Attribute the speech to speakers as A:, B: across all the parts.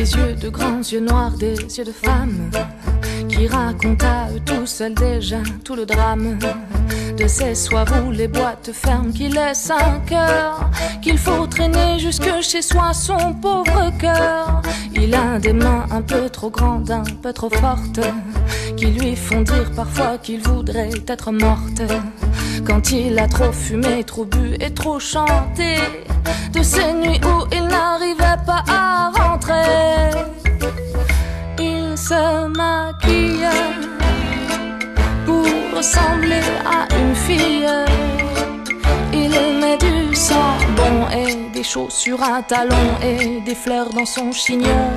A: des yeux de grands yeux noirs, des yeux de femme, qui raconte à eux tout seul déjà tout le drame de ces soirs où les boîtes ferment, qui laissent un cœur qu'il faut traîner jusque chez soi, son pauvre cœur. Il a des mains un peu trop grandes, un peu trop fortes, qui lui font dire parfois qu'il voudrait être morte. Quand il a trop fumé, trop bu et trop chanté, de ces nuits où il n'arrivait pas à rentrer, il se maquille pour ressembler à une fille. Il met du sang bon et des chaussures à talons et des fleurs dans son chignon.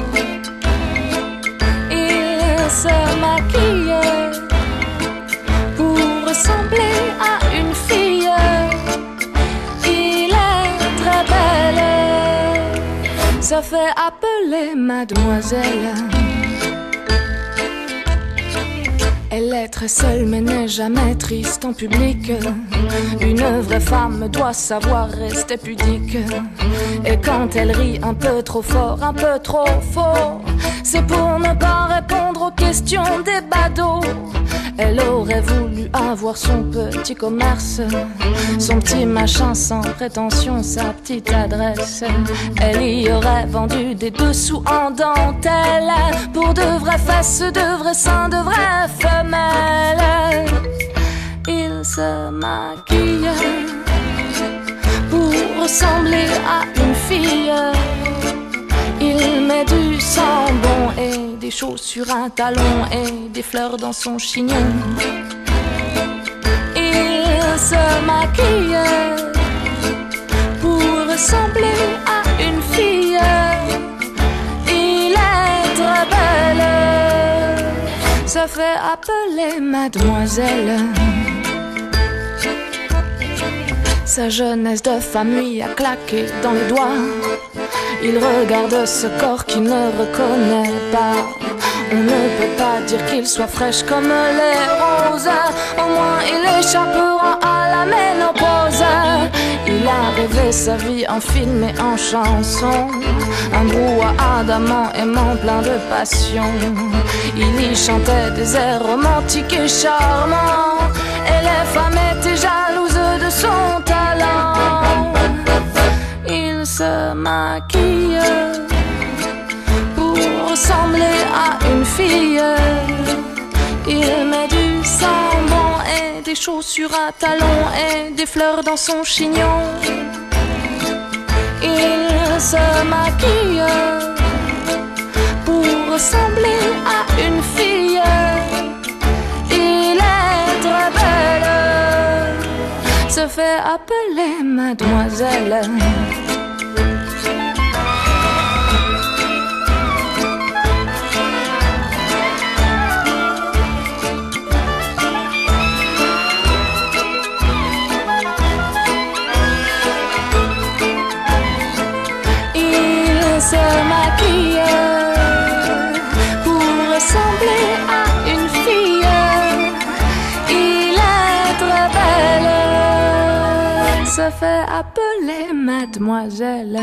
A: Il se maquille pour ressembler à une fille. Il est très belle, se fait appeler mademoiselle. Elle est très seule mais n'est jamais triste en public. Une vraie femme doit savoir rester pudique. Et quand elle rit un peu trop fort, un peu trop faux, c'est pour ne pas répondre aux questions des badauds. Elle aurait voulu avoir son petit commerce, son petit machin sans prétention, sa petite adresse. Elle y aurait vendu des dessous en dentelle pour de vraies fesses, de vrais seins, de vraies femelles. Il se maquille pour ressembler à une fille. Il met du sang bon et des chaussures à talons et des fleurs dans son chignon. Il se maquille pour ressembler à une fille. Il est très belle, se fait appeler mademoiselle. Sa jeunesse de femme lui a claqué dans les doigts. Il regarde ce corps qu'il ne reconnaît pas. On ne peut pas dire qu'il soit fraîche comme les roses. Au moins il échappera à la ménopause. Il a rêvé sa vie en film et en chanson, un brouhaha d'amants aimant plein de passion. Il y chantait des airs romantiques et charmants, et les femmes étaient jalouses de son talent. Il se maquille pour ressembler à une fille. Il met du sang bon et des chaussures à talons et des fleurs dans son chignon. Il se maquille pour ressembler à une fille. Il est très belle, se fait appeler mademoiselle. Se maquille pour ressembler à une fille. Il est très belle, se fait appeler mademoiselle.